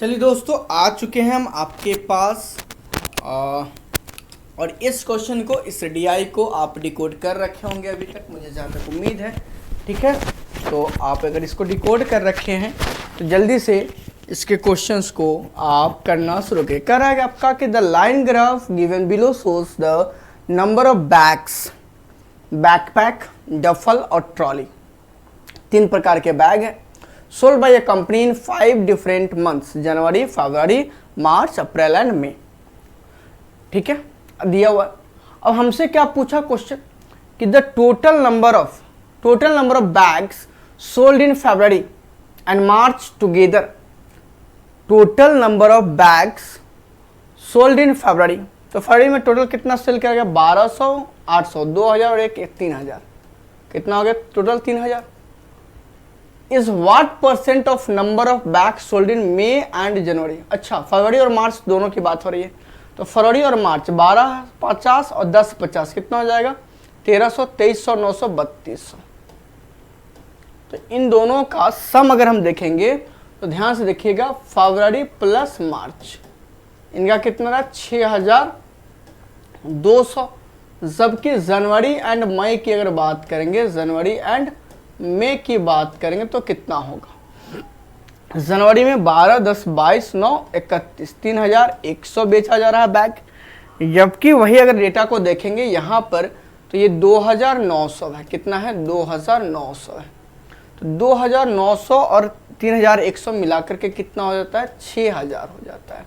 चलिए दोस्तों, आ चुके हैं हम आपके पास और इस क्वेश्चन को, इस डीआई को आप डिकोड कर रखे होंगे अभी तक, मुझे जहाँ तक उम्मीद है। ठीक है, तो आप अगर इसको डिकोड कर रखे हैं तो जल्दी से इसके क्वेश्चंस को आप करना शुरू करें। कह रहा है आपका कि the line graph given below shows the number of bags, backpack, duffel और ट्रॉली। 3 प्रकार के बैग हैं। Sold by a company in 5 different months, January, February, March, April and May. ठीक है, दिया हुआ। अब हमसे क्या पूछा क्वेश्चन कि the total number of bags sold in February and March together. Total number of bags sold in February, तो फरवरी में टोटल कितना सेल किया गया? 1200, 800, 2000 और एक 3000। कितना हो गया total? 3000। Is what percent of number of bags sold in May and January. अच्छा, फरवरी और मार्च दोनों की बात हो रही है, तो फरवरी और मार्च 12 50 और 10 50 कितना हो जाएगा? 1300, 2300, 900, 3200। तो इन दोनों का सम अगर हम देखेंगे तो ध्यान से देखिएगा, फरवरी प्लस मार्च, इनका कितना रहा? 6200। जबकि जनवरी एंड मई की अगर बात करेंगे, जनवरी एंड मई की बात करेंगे तो कितना होगा? जनवरी में 12, 10, 22, 9, 31, 3100 बेचा जा रहा है बैग। जबकि वही अगर डेटा को देखेंगे यहाँ पर तो ये 2900 है। कितना है? 2900 है। तो 2900 और 3100 मिलाकर के कितना हो जाता है? 6000 हो जाता है।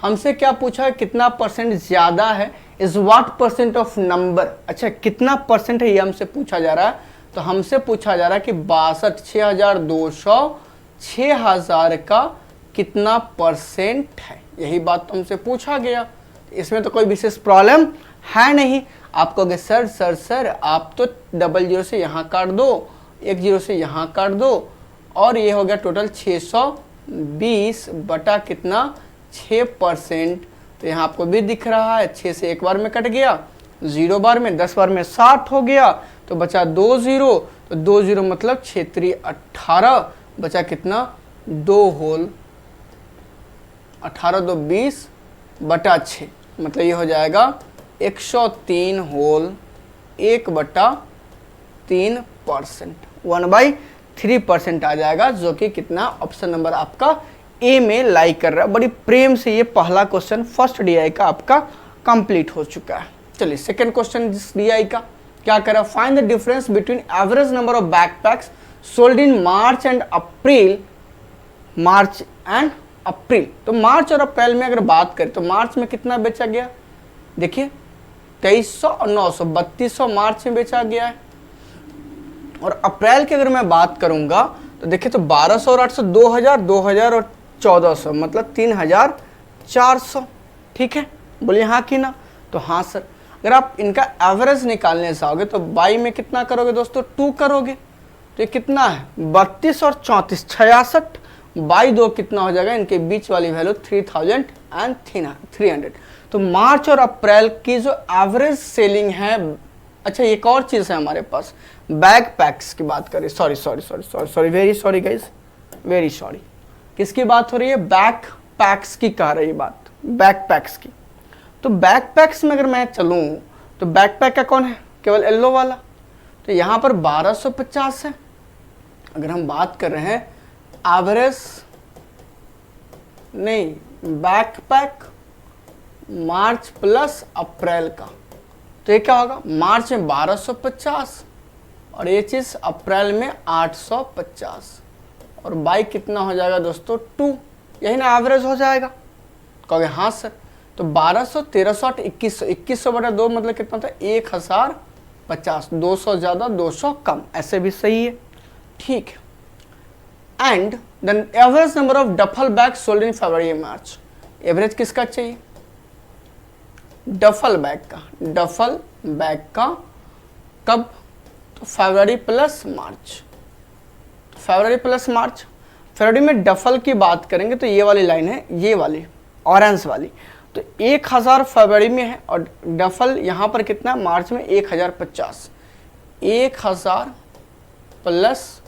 हमसे क्या पूछा है? कितना परसेंट ज्यादा है? Is what percent of number. अच्छा, कितना परसेंट है ये हमसे पूछा जा रहा है। तो हमसे पूछा जा रहा है कि 62, 6200, 6000 का कितना परसेंट है, यही बात तो हमसे पूछा गया। इसमें तो कोई विशेष प्रॉब्लम है नहीं। आप कहोगे सर आप तो 00 से यहाँ काट दो, 10 से यहाँ काट दो, और ये हो गया टोटल 620 बटा कितना? 6%। तो यहाँ आपको भी दिख रहा है, 6 से एक बार में कट गया, 0 बार में, 10 बार में 60 हो गया, तो बचा 2 0। तो 2 0 मतलब 6 18, बचा कितना? 2 होल, 18 2 20 बटा 6, मतलब ये हो जाएगा 103 होल 1/3%, 1/3% आ जाएगा, जो कि कितना? ऑप्शन नंबर आपका ए में लाई कर रहा है। बड़ी प्रेम से ये पहला क्वेश्चन फर्स्ट डीआई का आपका कंप्लीट हो चुका है। चलिए सेकंड क्वेश्चन जिस डीआई का क्या करा? Find the difference between average number of backpacks sold in March and April. March and April, तो मार्च और अप्रैल में अगर बात करें तो मार्च में कितना बेचा गया? देखिए 2300 और 900, 3200 मार्च में बेचा गया है। और अप्रैल की अगर मैं बात करूंगा तो देखिए तो 1200 और 800, 2000, 2000 और 1400, मतलब 3400। ठीक है, बोलिए हाँ कि ना? तो हाँ सर। अगर आप इनका एवरेज निकालने चाहोगे तो बाई में कितना करोगे दोस्तों? 2 करोगे, तो ये कितना है? 32 और 34, 66 बाई 2 कितना हो जाएगा? इनके बीच वाली वैल्यू 3300। तो मार्च और अप्रैल की जो एवरेज सेलिंग है। अच्छा, एक और चीज़ है हमारे पास, बैग पैक्स की बात करें। Sorry, very sorry guys, very sorry. किसकी बात हो रही है? बैक पैक्स की कह रही बात, बैक पैक्स की। तो बैकपैक्स में अगर मैं चलूं तो बैकपैक का कौन है? केवल येलो वाला। तो यहाँ पर 1250 है। अगर हम बात कर रहे हैं एवरेज नहीं, बैकपैक मार्च प्लस अप्रैल का, तो ये क्या होगा? मार्च में 1250 और ये चीज अप्रैल में 850, और बाई कितना हो जाएगा दोस्तों? 2। यही ना एवरेज हो जाएगा? कहोगे हाँ सर। तो 1200, 1300, 2100, 2100 बटा 2 मतलब कितना था? 1050, 200 ज्यादा 200 कम, ऐसे भी सही है। ठीक है। And the average number of duffel bag sold in February March. Average किसका चाहिए? डफल बैग का। डफल बैग का कब? तो फरवरी प्लस मार्च। फरवरी प्लस मार्च, फरवरी में डफल की बात करेंगे तो ये वाली लाइन है, ये वाली ऑरेंज वाली, तो 1000 फरवरी में है, और डफल यहाँ पर कितना? मार्च में 1050। 1000 प्लस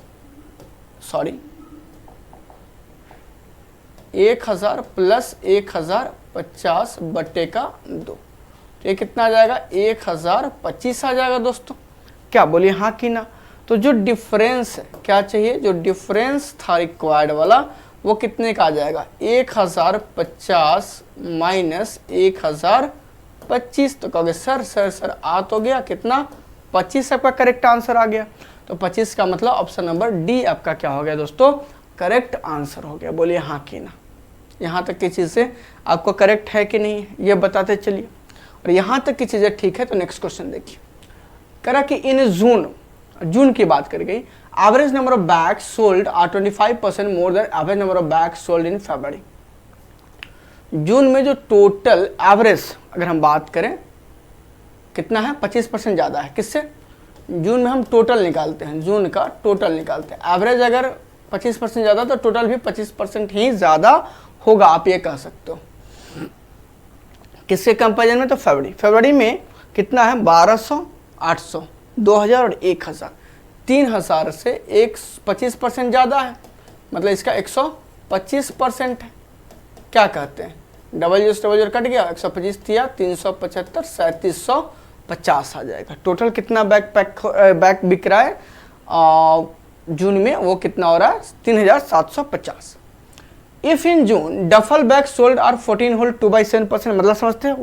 1000 प्लस 1050 बटे का 2, ये कितना आ जाएगा 1025 आ जाएगा दोस्तों। क्या बोलिए हाँ कि ना। तो जो डिफरेंस है क्या चाहिए, जो डिफरेंस था रिक्वायर्ड वाला वो कितने का आ जाएगा 1050 माइनस 1025। तो कहोगे सर आ तो गया कितना 25 आपका करेक्ट आंसर आ गया। तो 25 का मतलब ऑप्शन नंबर डी आपका क्या हो गया दोस्तों करेक्ट आंसर हो गया। बोलिए हाँ कि ना। यहाँ तक की चीज़ें आपको करेक्ट है कि नहीं ये बताते चलिए। और यहाँ तक की चीज़ें ठीक है तो नेक्स्ट क्वेश्चन देखिए। करा कि इन जून की बात करी गई, average number of bags sold are 25% more than average number of bags sold in February. जून में जो टोटल एवरेज अगर हम बात करें कितना है 25% ज़्यादा है। किससे, जून में हम टोटल निकालते हैं, जून का टोटल निकालते हैं। एवरेज अगर 25% ज़्यादा तो टोटल भी 25% ही ज़्यादा होगा, आप ये कह सकते हो। किसके कंपेरिजन में, तो फरवरी में कितना है 1200, 800, 2000 और 1000, 3000 से 25% ज़्यादा है, मतलब इसका 125% है। क्या कहते हैं डबल जीरो कट गया, 125 दिया 375, 3750 आ जाएगा। टोटल कितना बैग बिक रहा है जून में, वो कितना हो रहा है 3750। If in June duffel bag sold are 14 whole 2/7%, मतलब समझते हैं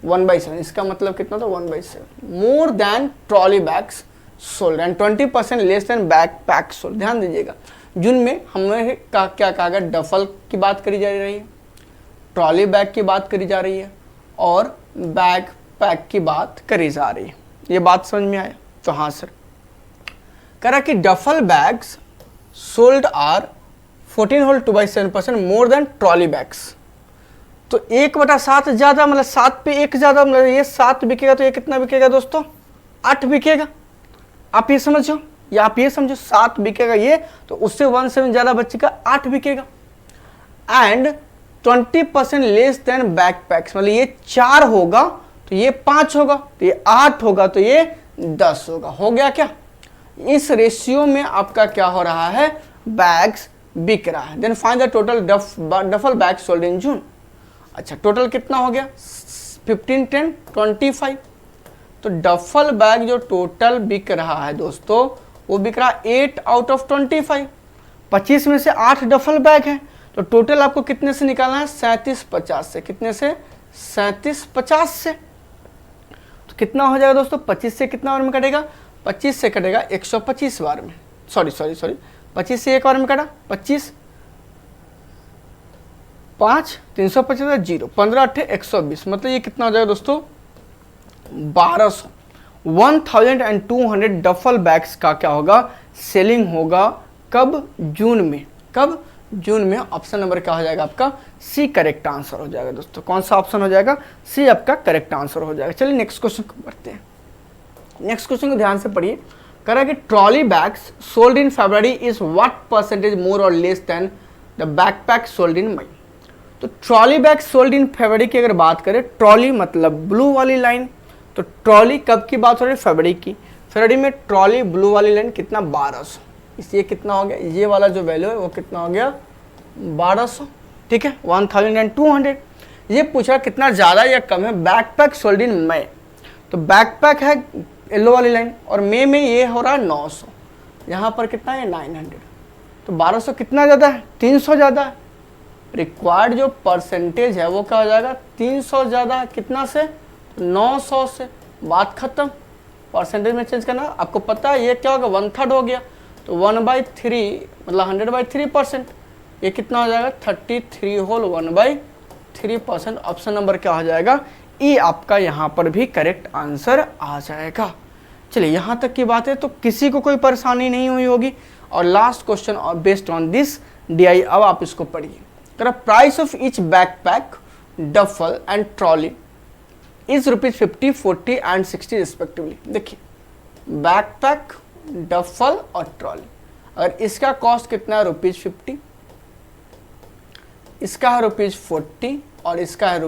1/7। इसका मतलब कितना था 1/7 मोर than trolley bags sold and 20% less than backpack sold. ध्यान दीजिएगा जून में हमें क्या कहा गया, डफल की बात करी जा रही है, ट्रॉली बैग की बात करी जा रही है और बैग पैक की बात करी जा रही है। ये बात समझ में आया। तो हाँ सर, करा कि duffel bags sold are 14 whole 2/7% more than trolley bags. तो 1/7 ज़्यादा, मतलब 7 पे 1 ज़्यादा, मतलब ये 7 बिकेगा तो ये कितना बिकेगा दोस्तों 8 बिकेगा। आप ये समझो या आप ये समझो 7 बिकेगा ये, तो उससे 1/7 ज़्यादा बचेगा 8 बिकेगा। एंड 20% लेस देन बैकपैक्स, मतलब ये 4 होगा तो ये 5 होगा, तो ये 8 होगा तो ये 10 होगा। हो गया क्या, इस रेशियो में आपका क्या हो रहा है बैग्स बिक रहा है। Then find the total duffel bag sold in June. अच्छा टोटल कितना हो गया 15, 10, 25। तो डफल बैग जो टोटल बिक रहा है दोस्तों वो बिक रहा है 8 आउट ऑफ 25। 25 में से 8 डफल बैग है, तो टोटल आपको कितने से निकालना है 3750 से। कितने से 3750 से। तो कितना हो जाएगा दोस्तों 25 से कितना बार में कटेगा, 25 से कटेगा 125 बार में। सॉरी 25 से एक बार में कटा 25, 5, 350 0, 15 8 120, मतलब ये कितना हो जाएगा दोस्तों 1200। 1200 डफल बैग्स का क्या होगा सेलिंग होगा। कब, जून में। कब, जून में। ऑप्शन नंबर क्या हो जाएगा आपका सी करेक्ट आंसर हो जाएगा दोस्तों। कौन सा ऑप्शन हो जाएगा, सी आपका करेक्ट आंसर हो जाएगा। चलिए नेक्स्ट क्वेश्चन को पढ़ते हैं। नेक्स्ट क्वेश्चन को ध्यान से पढ़िए। कह रहा है कि trolley bags sold in February is what percentage more और less than the backpack sold in May. तो trolley bag sold in February की अगर बात करें, ट्रॉली मतलब ब्लू वाली लाइन, तो ट्रॉली कब की बात हो रही है फरवरी की। फरवरी में ट्रॉली ब्लू वाली लाइन कितना 1200, इसलिए कितना हो गया ये वाला जो वैल्यू है वो कितना हो गया 1200। ठीक है 1200। ये पूछा कितना ज़्यादा या कम है बैकपैक सोल्ड इन मई। तो बैकपैक है येलो वाली लाइन और मई में ये हो रहा है 900, यहाँ पर कितना है 900। तो 1200 कितना ज़्यादा है 300 ज़्यादा है। रिक्वायर्ड जो परसेंटेज है वो क्या हो जाएगा 300 ज़्यादा है। कितना से 900 से। बात खत्म। परसेंटेज में चेंज करना, आपको पता है ये क्या होगा 1/3 हो गया, तो 1/3 मतलब 100/3%। ये कितना हो जाएगा 33 होल 1/3%। ऑप्शन नंबर क्या हो जाएगा ई आपका यहाँ पर भी करेक्ट आंसर आ जाएगा। चलिए यहाँ तक की बात है तो किसी को कोई परेशानी नहीं हुई होगी। और लास्ट क्वेश्चन और बेस्ड ऑन दिस DI, अब आप इसको पढ़िए। Price of each backpack duffel and trolley is ₹50, 40 and 60 respectively. देखिए बैकपैक, डफल और ट्रॉली, अगर इसका कॉस्ट कितना है ₹50, इसका है ₹40 और इसका है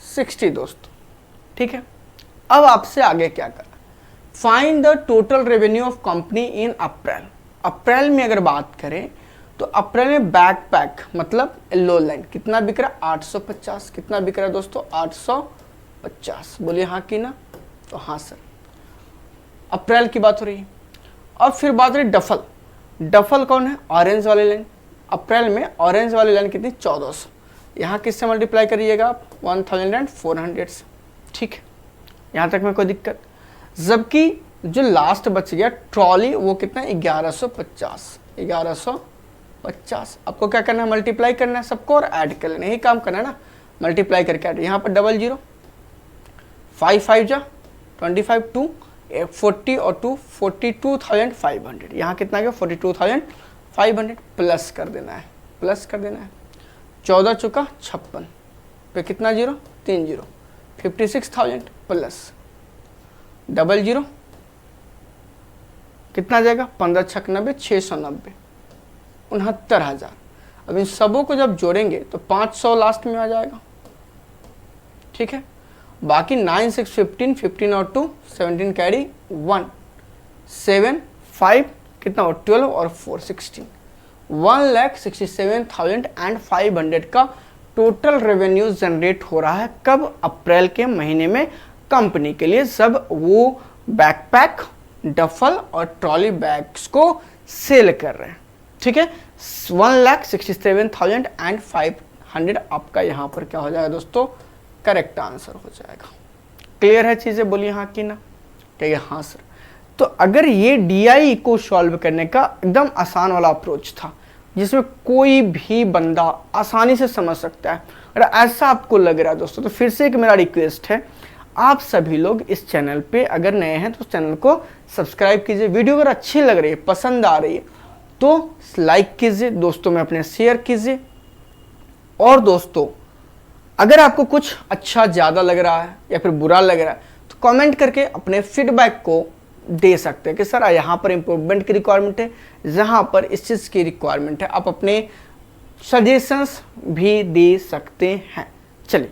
₹60 दोस्तों। ठीक है, अब आपसे आगे क्या करना, find the total revenue of company in April. अप्रैल में अगर बात करें तो अप्रैल में बैकपैक मतलब येलो लाइन कितना बिक रहा है? 850। कितना बिक रहा है दोस्तों? 850। बोलिए हाँ कि ना? तो हाँ सर, अप्रैल की बात हो रही है। अब फिर बात रही डफल। डफल कौन है? ऑरेंज वाली लाइन। अप्रैल में ऑरेंज वाली लाइन कितनी? 1400। यहाँ किससे मल्टीप्लाई करिएगा आप? 1400 से। ठीक है, यहाँ तक में कोई दिक्कत? जबकि जो लास्ट बच गया ट्रॉली वो कितना? 1150। 1150 आपको क्या करना है? मल्टीप्लाई करना है सबको और ऐड कर लेना, यही काम करना है ना, मल्टीप्लाई करके ऐड। यहाँ पर 00, 5 5 जा 25, 2 40 और 2 42,500। यहाँ कितना गया? 42,500 प्लस कर देना है, प्लस कर देना है। 14 चुका 56 पे कितना जीरो? 3 जीरो, 56,000 प्लस 00 कितना जाएगा? 15 छक 90, 690, 69,000। अब इन सबों को जब जोड़ेंगे तो 500 लास्ट में आ जाएगा। ठीक है, बाकी 9 6 15, 15 और 2 17 कैरी 1 7 5 कितना और 12 और 4 16, 1,67,500 का टोटल रेवेन्यू जनरेट हो रहा है। कब? अप्रैल के महीने में कंपनी के लिए, जब वो बैकपैक, डफल और ट्रॉली बैग्स को सेल कर रहे हैं। ठीक है, 1,67,500 आपका यहाँ पर क्या हो जाएगा दोस्तों? करेक्ट आंसर हो जाएगा। क्लियर है चीजें? बोलिए हाँ कि ना? कहिए हाँ सर। तो अगर ये डीआई को सॉल्व करने का एकदम आसान वाला अप्रोच था जिसमें कोई भी बंदा आसानी से समझ सकता है, अगर ऐसा आपको लग रहा है दोस्तों, तो फिर से एक मेरा रिक्वेस्ट है, आप सभी लोग इस चैनल पे अगर नए हैं तो चैनल को सब्सक्राइब कीजिए। वीडियो अगर अच्छी लग रही है, पसंद आ रही है तो लाइक कीजिए, दोस्तों में अपने शेयर कीजिए। और दोस्तों अगर आपको कुछ अच्छा ज़्यादा लग रहा है या फिर बुरा लग रहा है तो कमेंट करके अपने फीडबैक को दे सकते हैं कि सर यहाँ पर इम्प्रूवमेंट की रिक्वायरमेंट है, जहाँ पर इस चीज़ की रिक्वायरमेंट है। आप अपने सजेशंस भी दे सकते हैं। चलिए।